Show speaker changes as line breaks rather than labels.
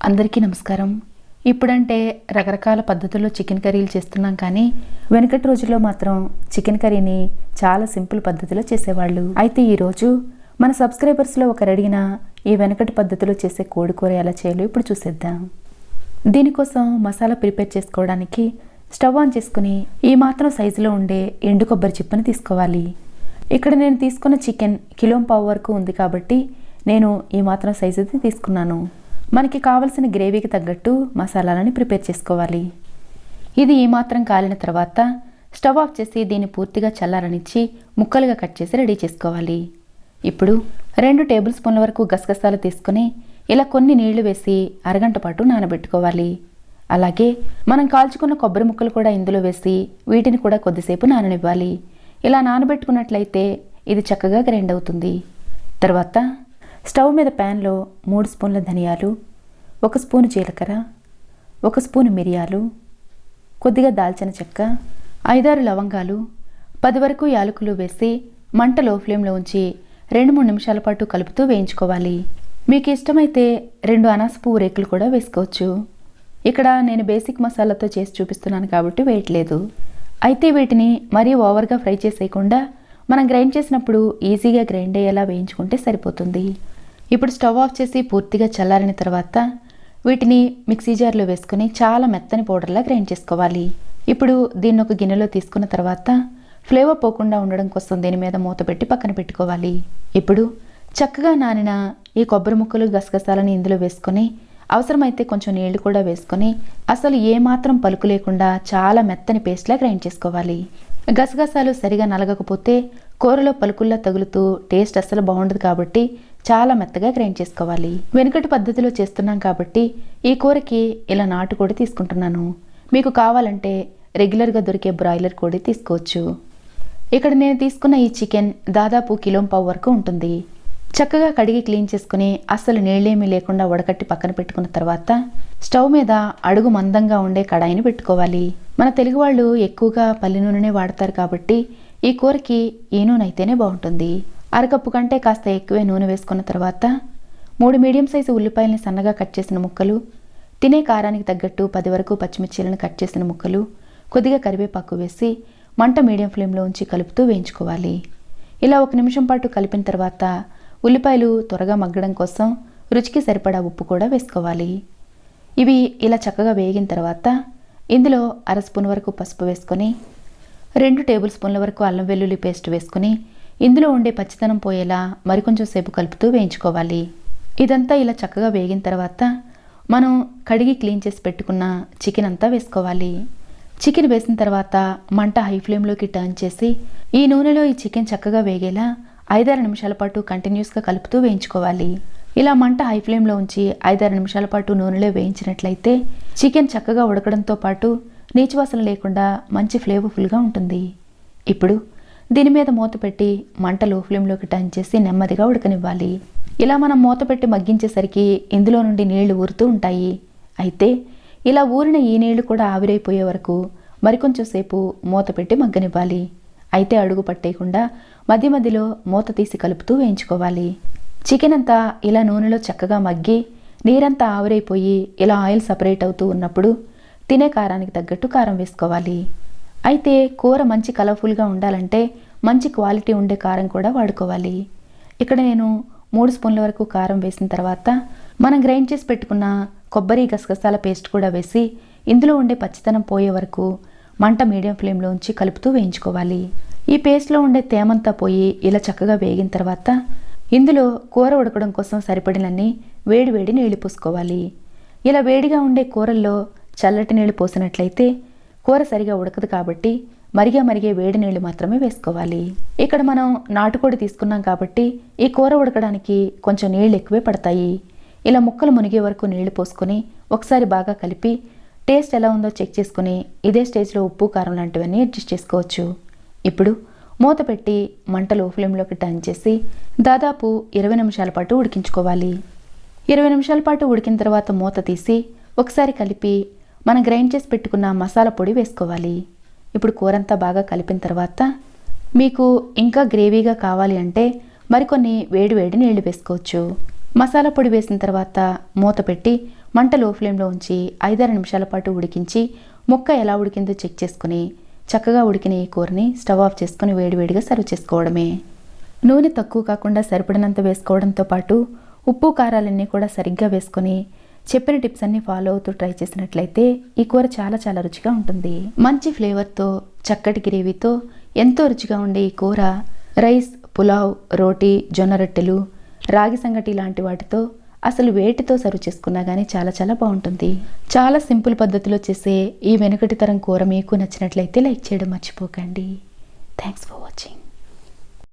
అందరికీ నమస్కారం. ఇప్పుడంటే రకరకాల పద్ధతుల్లో చికెన్ కర్రీలు చేస్తున్నాం, కానీ వెనకటి రోజుల్లో మాత్రం చికెన్ కర్రీని చాలా సింపుల్ పద్ధతిలో చేసేవాళ్ళు. అయితే ఈరోజు మన సబ్స్క్రైబర్స్లో ఒకరు అడిగిన ఈ వెనకటి పద్ధతిలో చేసే కోడి కూర ఎలా చేయాలో ఇప్పుడు చూసేద్దాం. దీనికోసం మసాలా ప్రిపేర్ చేసుకోవడానికి స్టవ్ ఆన్ చేసుకుని ఈ మాత్రం సైజులో ఉండే ఎండు కొబ్బరి చిప్పని తీసుకోవాలి. ఇక్కడ నేను తీసుకున్న చికెన్ 1.5 కిలో వరకు ఉంది కాబట్టి నేను ఈ మాత్రం సైజుది తీసుకున్నాను. మనకి కావలసిన గ్రేవీకి తగ్గట్టు మసాలాలని ప్రిపేర్ చేసుకోవాలి. ఇది ఈ మాత్రం కాలిన తర్వాత స్టవ్ ఆఫ్ చేసి దీన్ని పూర్తిగా చల్లారనిచ్చి ముక్కలుగా కట్ చేసి రెడీ చేసుకోవాలి. ఇప్పుడు 2 టేబుల్ స్పూన్ల వరకు గసగసాలు తీసుకుని ఇలా కొన్ని నీళ్లు వేసి అరగంట పాటు నానబెట్టుకోవాలి. అలాగే మనం కాల్చుకున్న కొబ్బరి ముక్కలు కూడా ఇందులో వేసి వీటిని కూడా కొద్దిసేపు నాననివ్వాలి. ఇలా నానబెట్టుకున్నట్లయితే ఇది చక్కగా గ్రైండ్ అవుతుంది. తర్వాత స్టవ్ మీద ప్యాన్లో 3 స్పూన్ల ధనియాలు, 1 స్పూను జీలకర్ర, 1 స్పూను మిరియాలు, కొద్దిగా దాల్చిన చెక్క, 5-6 లవంగాలు, 10 వరకు యాలకులు వేసి మంట లో ఫ్లేమ్లో ఉంచి 2-3 నిమిషాల పాటు కలుపుతూ వేయించుకోవాలి. మీకు ఇష్టమైతే 2 అనాస పువ్వు రేకులు కూడా వేసుకోవచ్చు. ఇక్కడ నేను బేసిక్ మసాలాతో చేసి చూపిస్తున్నాను కాబట్టి వేయట్లేదు. అయితే వీటిని మరీ ఓవర్గా ఫ్రై చేసేయకుండా మనం గ్రైండ్ చేసినప్పుడు ఈజీగా గ్రైండ్ అయ్యేలా వేయించుకుంటే సరిపోతుంది. ఇప్పుడు స్టవ్ ఆఫ్ చేసి పూర్తిగా చల్లారిన తర్వాత వీటిని మిక్సీ జార్లో వేసుకుని చాలా మెత్తని పౌడర్లా గ్రైండ్ చేసుకోవాలి. ఇప్పుడు దీన్ని ఒక గిన్నెలో తీసుకున్న తర్వాత ఫ్లేవర్ పోకుండా ఉండడం కోసం దీని మీద మూత పెట్టి పక్కన పెట్టుకోవాలి. ఇప్పుడు చక్కగా నానిన ఈ కొబ్బరి ముక్కలు గసగసాలని ఇందులో వేసుకొని అవసరమైతే కొంచెం నీళ్లు కూడా వేసుకొని అసలు ఏమాత్రం పలుకు లేకుండా చాలా మెత్తని పేస్ట్లా గ్రైండ్ చేసుకోవాలి. గసగసాలు సరిగా నలగకపోతే కూరలో పలుకుల్లా తగులుతూ టేస్ట్ అస్సలు బాగుండదు కాబట్టి చాలా మెత్తగా గ్రైండ్ చేసుకోవాలి. వెనుకటి పద్ధతిలో చేస్తున్నాం కాబట్టి ఈ కూరకి ఇలా నాటుకోడి తీసుకుంటున్నాను. మీకు కావాలంటే రెగ్యులర్గా దొరికే బ్రాయిలర్ కోడి తీసుకోవచ్చు. ఇక్కడ నేను తీసుకున్న ఈ చికెన్ దాదాపు 1.5 కిలో వరకు ఉంటుంది. చక్కగా కడిగి క్లీన్ చేసుకుని అస్సలు నీళ్ళేమీ లేకుండా వడకట్టి పక్కన పెట్టుకున్న తర్వాత స్టవ్ మీద అడుగు మందంగా ఉండే కడాయిని పెట్టుకోవాలి. మన తెలుగు వాళ్ళు ఎక్కువగా పల్లి నూనెనే వాడతారు కాబట్టి ఈ కూరకి ఈ నూనె అయితేనే బాగుంటుంది. అరకప్పు కంటే కాస్త ఎక్కువే నూనె వేసుకున్న తర్వాత 3 మీడియం సైజు ఉల్లిపాయలని సన్నగా కట్ చేసిన ముక్కలు, తినే కారానికి తగ్గట్టు 10 వరకు పచ్చిమిర్చీలను కట్ చేసిన ముక్కలు, కొద్దిగా కరివేపాకు వేసి మంట మీడియం ఫ్లేమ్లో ఉంచి కలుపుతూ వేయించుకోవాలి. ఇలా 1 నిమిషం పాటు కలిపిన తర్వాత ఉల్లిపాయలు త్వరగా మగ్గడం కోసం రుచికి సరిపడా ఉప్పు కూడా వేసుకోవాలి. ఇవి ఇలా చక్కగా వేగిన తర్వాత ఇందులో 1/2 స్పూన్ వరకు పసుపు వేసుకొని 2 టేబుల్ స్పూన్ల వరకు అల్లం వెల్లుల్లి పేస్ట్ వేసుకుని ఇందులో ఉండే పచ్చితనం పోయేలా మరికొంచెం సేపు కలుపుతూ వేయించుకోవాలి. ఇదంతా ఇలా చక్కగా వేగిన తర్వాత మనం కడిగి క్లీన్ చేసి పెట్టుకున్న చికెన్ అంతా వేసుకోవాలి. చికెన్ వేసిన తర్వాత మంట హై ఫ్లేమ్లోకి టర్న్ చేసి ఈ నూనెలో ఈ చికెన్ చక్కగా వేగేలా 5-6 నిమిషాల పాటు కంటిన్యూస్గా కలుపుతూ వేయించుకోవాలి. ఇలా మంట హై ఫ్లేమ్లో ఉంచి 5-6 నిమిషాల పాటు నూనెలో వేయించినట్లయితే చికెన్ చక్కగా ఉడకడంతో పాటు నీచువాసన లేకుండా మంచి ఫ్లేవర్ఫుల్గా ఉంటుంది. ఇప్పుడు దీని మీద మూత పెట్టి మంట లో ఫ్లేమ్లోకి టర్న్ చేసి నెమ్మదిగా ఉడకనివ్వాలి. ఇలా మనం మూత పెట్టి మగ్గించేసరికి ఇందులో నుండి నీళ్లు ఊరుతూ ఉంటాయి. అయితే ఇలా ఊరిన ఈ నీళ్లు కూడా ఆవిరైపోయే వరకు మరికొంచెం సేపు మూత పెట్టి మగ్గనివ్వాలి. అయితే అడుగు పట్టేయకుండా మధ్య మధ్యలో మూత తీసి కలుపుతూ వేయించుకోవాలి. చికెన్ అంతా ఇలా నూనెలో చక్కగా మగ్గి నీరంతా ఆవిరైపోయి ఇలా ఆయిల్ సపరేట్ అవుతూ ఉన్నప్పుడు తినే కారానికి తగ్గట్టు కారం వేసుకోవాలి. అయితే కూర మంచి కలర్ఫుల్గా ఉండాలంటే మంచి క్వాలిటీ ఉండే కారం కూడా వాడుకోవాలి. ఇక్కడ నేను 3 స్పూన్ల వరకు కారం వేసిన తర్వాత మనం గ్రైండ్ చేసి పెట్టుకున్న కొబ్బరి గసగసాల పేస్ట్ కూడా వేసి ఇందులో ఉండే పచ్చితనం పోయే వరకు మంట మీడియం ఫ్లేమ్లో ఉంచి కలుపుతూ వేయించుకోవాలి. ఈ పేస్ట్లో ఉండే తేమంతా పోయి ఇలా చక్కగా వేగిన తర్వాత ఇందులో కూర ఉడకడం కోసం సరిపడినన్ని వేడి నీళ్లు పోసుకోవాలి. ఇలా వేడిగా ఉండే కూరల్లో చల్లటి నీళ్లు పోసినట్లయితే కూర సరిగా ఉడకదు కాబట్టి మరిగే వేడి నీళ్లు మాత్రమే వేసుకోవాలి. ఇక్కడ మనం నాటుకోడి తీసుకున్నాం కాబట్టి ఈ కూర ఉడకడానికి కొంచెం నీళ్లు ఎక్కువే పడతాయి. ఇలా ముక్కలు మునిగే వరకు నీళ్లు పోసుకొని ఒకసారి బాగా కలిపి టేస్ట్ ఎలా ఉందో చెక్ చేసుకుని ఇదే స్టేజ్లో ఉప్పు కారం లాంటివన్నీ అడ్జస్ట్ చేసుకోవచ్చు. ఇప్పుడు మూత పెట్టి మంట లో ఫ్లేమ్లోకి టర్న్ చేసి దాదాపు 20 నిమిషాల పాటు ఉడికించుకోవాలి. 20 నిమిషాల పాటు ఉడికిన తర్వాత మూత తీసి ఒకసారి కలిపి మనం గ్రైండ్ చేసి పెట్టుకున్న మసాలా పొడి వేసుకోవాలి. ఇప్పుడు కూరంతా బాగా కలిపిన తర్వాత మీకు ఇంకా గ్రేవీగా కావాలి అంటే మరికొన్ని వేడి నీళ్లు వేసుకోవచ్చు. మసాలా పొడి వేసిన తర్వాత మూత పెట్టి మంట లో ఫ్లేమ్లో ఉంచి 5-6 నిమిషాల పాటు ఉడికించి ముక్క ఎలా ఉడికిందో చెక్ చేసుకుని చక్కగా ఉడికిన ఈ కూరని స్టవ్ ఆఫ్ చేసుకుని వేడివేడిగా సర్వ్ చేసుకోవడమే. నూనె తక్కువ కాకుండా సరిపడినంత వేసుకోవడంతో పాటు ఉప్పు కారాలన్నీ కూడా సరిగ్గా వేసుకొని చెప్పిన టిప్స్ అన్ని ఫాలో అవుతూ ట్రై చేసినట్లయితే ఈ కూర చాలా చాలా రుచిగా ఉంటుంది. మంచి ఫ్లేవర్తో చక్కటి గ్రేవీతో ఎంతో రుచిగా ఉండే ఈ కూర రైస్, పులావ్, రోటీ, జొన్న రొట్టెలు, రాగి సంగటి లాంటి వాటితో అసలు వేటితో సర్వ్ చేసుకున్నా కానీ చాలా చాలా బాగుంటుంది. చాలా సింపుల్ పద్ధతిలో చేసే ఈ వెనుకటి తరం కూర మీకు నచ్చినట్లయితే లైక్ చేయడం మర్చిపోకండి. Thanks for watching.